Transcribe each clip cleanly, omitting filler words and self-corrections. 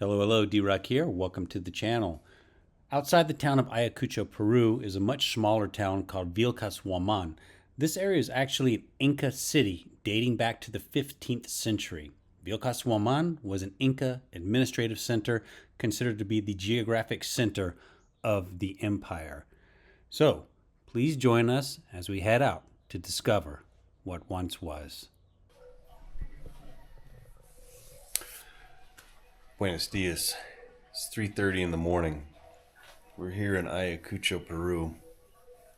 Hello, D-Rock here. Welcome to the channel. Outside the town of Ayacucho, Peru is a much smaller town called Vilcashuaman. This area is actually an Inca city dating back to the 15th century. Vilcashuaman was an Inca administrative center considered to be the geographic center of the empire. So, please join us as we head out to discover what once was. Buenos dias. It's 3:30 in the morning. We're here in Ayacucho, Peru,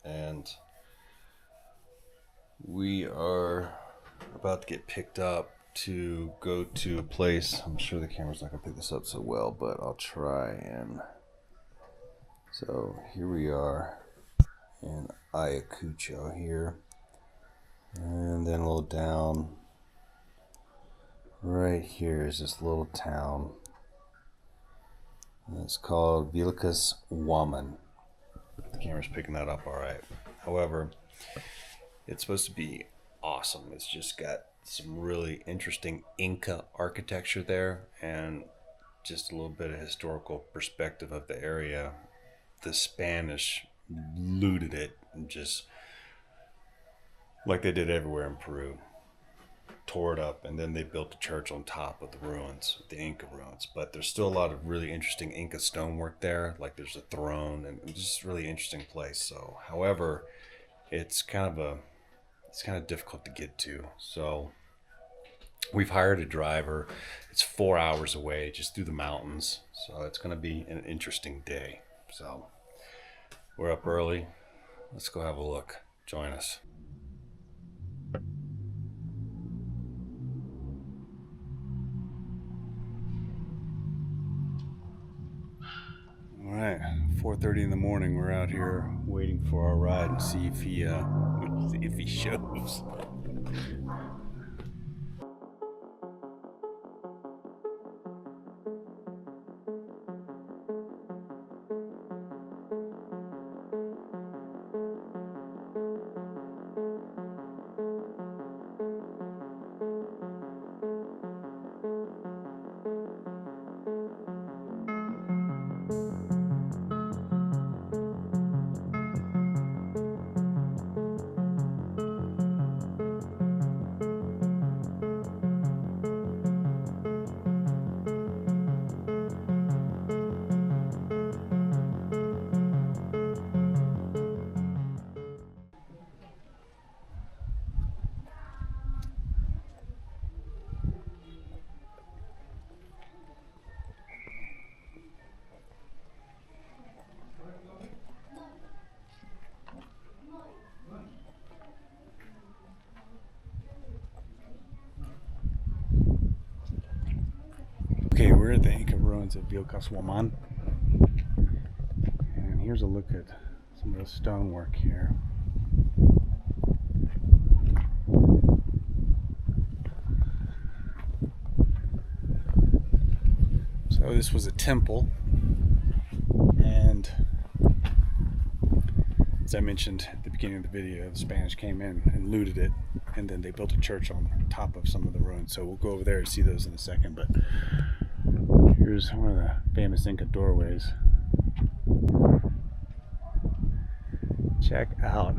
and we are about to get picked up to go to a place. I'm sure the camera's not gonna pick this up so well, but I'll try. And so here we are in Ayacucho here, and then a little down right here is this little town. It's called Vilcashuaman. The camera's picking that up all right. However, it's supposed to be awesome. It's just got some really interesting Inca architecture there and just a little bit of historical perspective of the area. The Spanish looted it, and just like they did everywhere in Peru. Tore it up, and then they built a church on top of the ruins, the Inca ruins. But there's still a lot of really interesting Inca stonework there. Like there's a throne, and it's just a really interesting place. So, however, it's kind of difficult to get to. So we've hired a driver. It's 4 hours away, just through the mountains. So it's going to be an interesting day. So we're up early. Let's go have a look. Join us. All right, 4:30 in the morning. We're out here waiting for our ride and see if he shows. Okay, we're at the Inca ruins of Vilcashuaman, and here's a look at some of the stonework here. So this was a temple, and as I mentioned at the beginning of the video, the Spanish came in and looted it, and then they built a church on top of some of the ruins. So we'll go over there and see those in a second, but here's one of the famous Inca doorways. Check out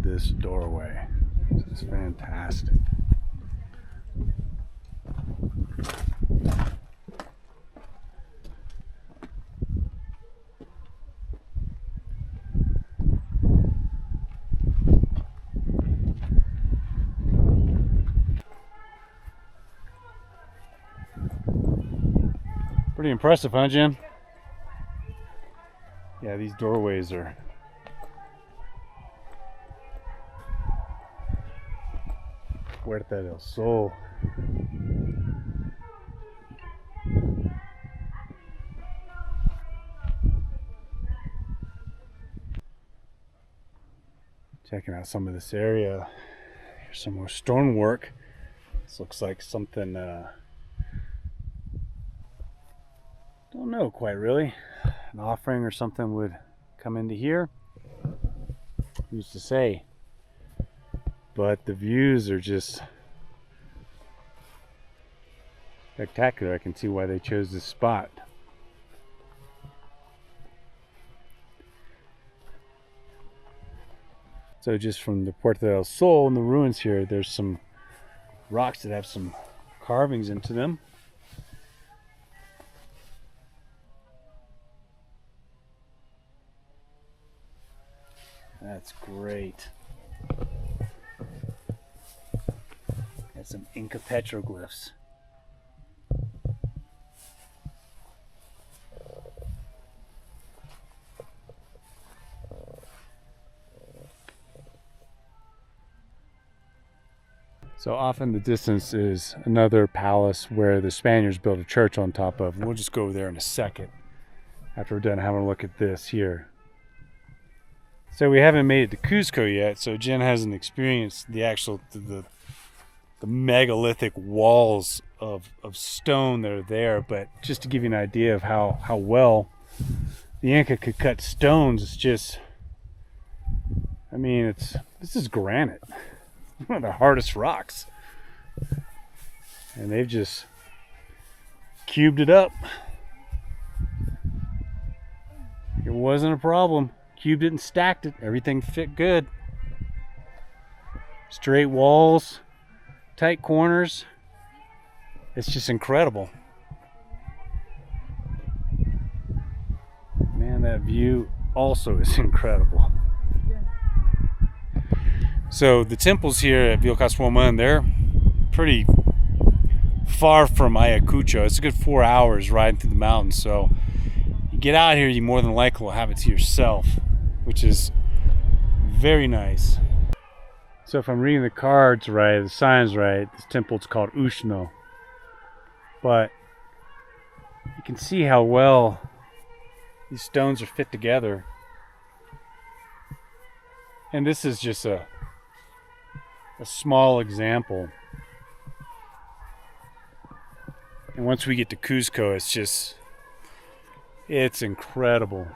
this doorway. It's fantastic. Pretty impressive, huh, Jim? Yeah, these doorways are Puerta del Sol. Checking out some of this area. Here's some more stonework. This looks like something don't know quite really. An offering or something would come into here. Who's to say? But the views are just spectacular. I can see why they chose this spot. So just from the Puerta del Sol and the ruins here, there's some rocks that have some carvings into them. That's great. Got some Inca petroglyphs. So off in the distance is another palace where the Spaniards built a church on top of. We'll just go there in a second after we're done having a look at this here. So we haven't made it to Cuzco yet, so Jen hasn't experienced the actual the megalithic walls of stone that are there. But just to give you an idea of how well the Inca could cut stones, it's just, I mean, this is granite. One of the hardest rocks, and they've just cubed it up. It wasn't a problem. Cubed it and stacked it. Everything fit good. Straight walls, tight corners. It's just incredible. Man, that view also is incredible. So the temples here at Vilcashuaman, they're pretty far from Ayacucho. It's a good 4 hours riding through the mountains. So you get out here, you more than likely will have it to yourself, which is very nice. So if I'm reading the cards right, the signs right, this temple's called Ushno. But you can see how well these stones are fit together. And this is just a small example. And once we get to Cuzco, it's incredible.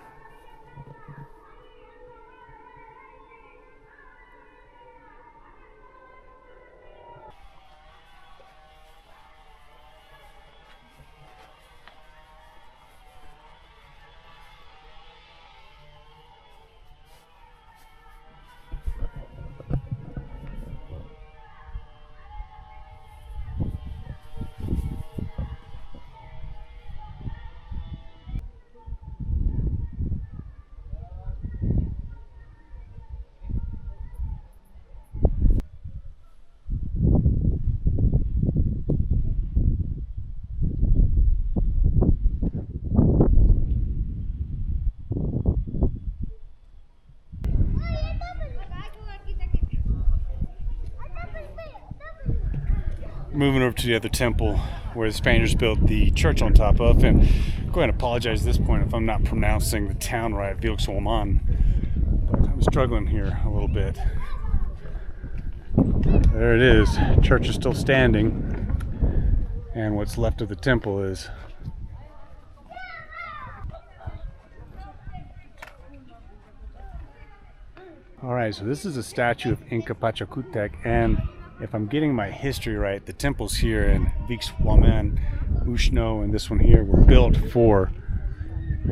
Moving over to the other temple where the Spaniards built the church on top of, and I'm going to apologize at this point if I'm not pronouncing the town right, Vilcashuaman, but I'm struggling here a little bit. There it is. Church is still standing, and what's left of the temple is alright. So this is a statue of Inca Pachacutec, and if I'm getting my history right, the temples here in Vilcashuaman, Ushno, and this one here were built for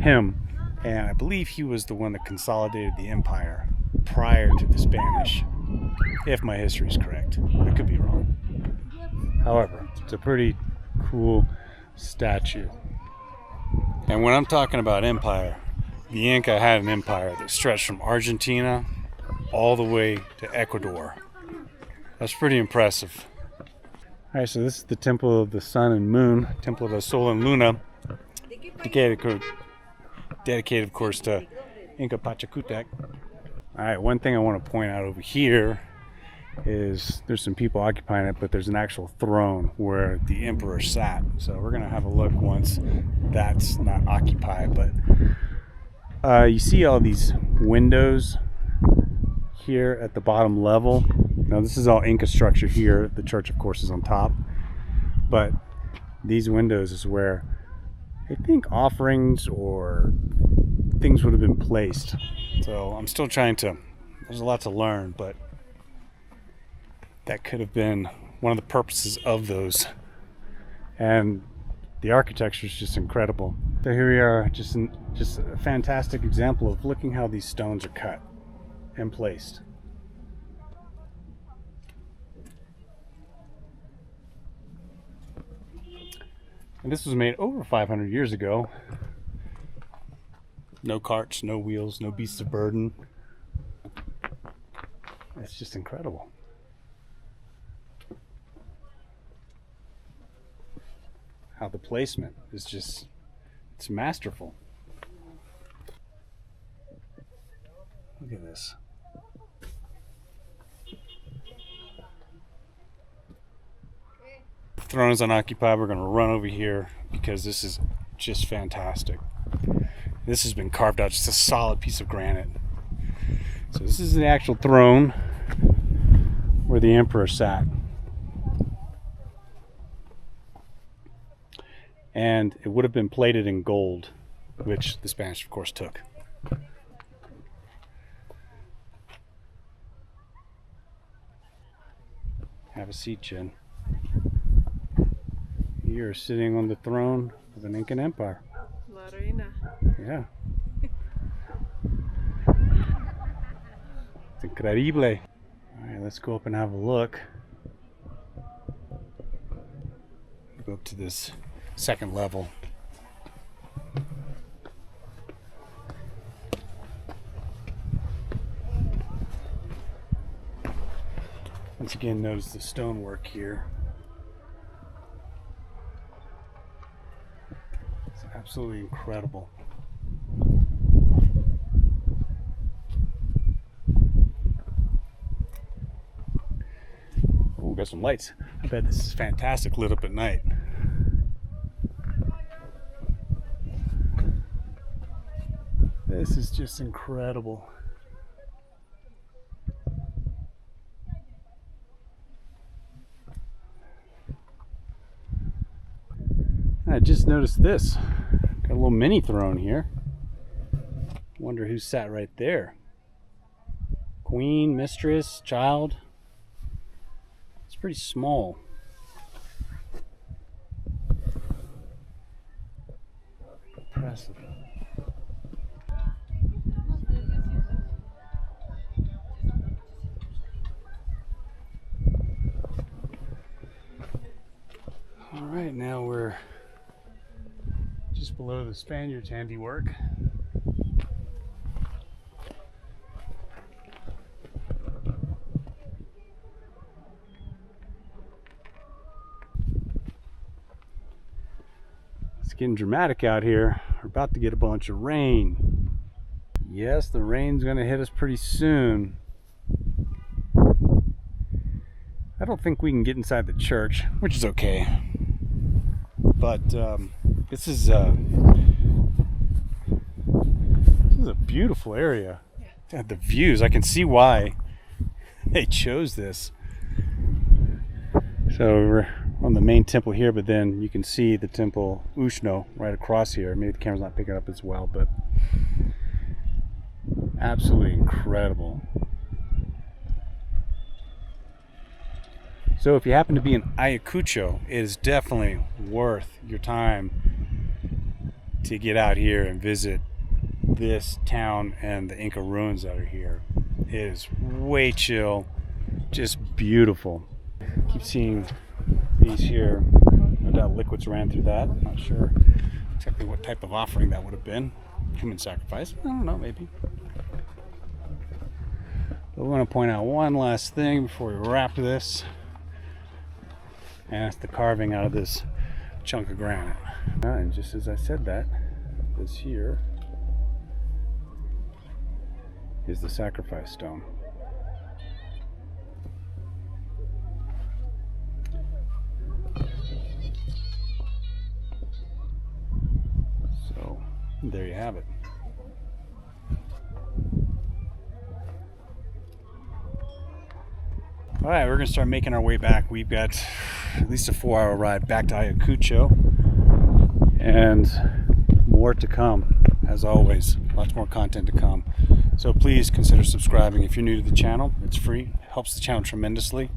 him. And I believe he was the one that consolidated the empire prior to the Spanish, if my history is correct. I could be wrong. However, it's a pretty cool statue. And when I'm talking about empire, the Inca had an empire that stretched from Argentina all the way to Ecuador. That's pretty impressive. Alright, so this is the Temple of the Sun and Moon, Temple of the Sol and Luna, dedicated of course to Inca Pachacutec. Alright, one thing I want to point out over here is there's some people occupying it, but there's an actual throne where the emperor sat. So we're going to have a look once that's not occupied. But you see all these windows here at the bottom level. Now this is all Inca structure here. The church of course is on top, but these windows is where I think offerings or things would have been placed. So I'm still trying to, there's a lot to learn, but that could have been one of the purposes of those and the architecture is just incredible. So here we are, just a fantastic example of looking how these stones are cut and placed. And this was made over 500 years ago. No carts, no wheels, no beasts of burden. It's just incredible. How the placement is just, it's masterful. Look at this. The throne is unoccupied. We're going to run over here because this is just fantastic. This has been carved out, just a solid piece of granite. So this is the actual throne where the emperor sat. And it would have been plated in gold, which the Spanish, of course, took. Have a seat, Jen. You're sitting on the throne of an Incan Empire. La reina. Yeah. It's incredible. All right, let's go up and have a look. Go up to this second level. Once again, notice the stonework here. It's absolutely incredible. Oh, got some lights. I bet this is fantastic lit up at night. This is just incredible. I just noticed this. Got a little mini throne here. Wonder who sat right there. Queen, mistress, child. It's pretty small. Impressive. All right, now we're just below the Spaniards' handiwork. It's getting dramatic out here. We're about to get a bunch of rain. Yes, the rain's going to hit us pretty soon. I don't think we can get inside the church, which is okay. But this is a beautiful area. Yeah. The views, I can see why they chose this. So we're on the main temple here, but then you can see the temple Ushno right across here. Maybe the camera's not picking up as well, but absolutely incredible. So if you happen to be in Ayacucho, it is definitely worth your time to get out here and visit this town and the Inca ruins that are here. It is way chill, just beautiful. Keep seeing these here. No doubt liquids ran through that. I'm not sure exactly what type of offering that would have been. Human sacrifice? I don't know, maybe. But we want to point out one last thing before we wrap this. And that's the carving out of this chunk of granite. And just as I said that, this here is the sacrifice stone. So there you have it. All right, we're gonna start making our way back. We've got at least a 4-hour ride back to Ayacucho and more to come. As always, lots more content to come. So please consider subscribing. If you're new to the channel, it's free. It helps the channel tremendously.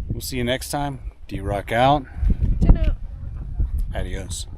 We'll see you next time. D-Rock out. Ta-da. Adios.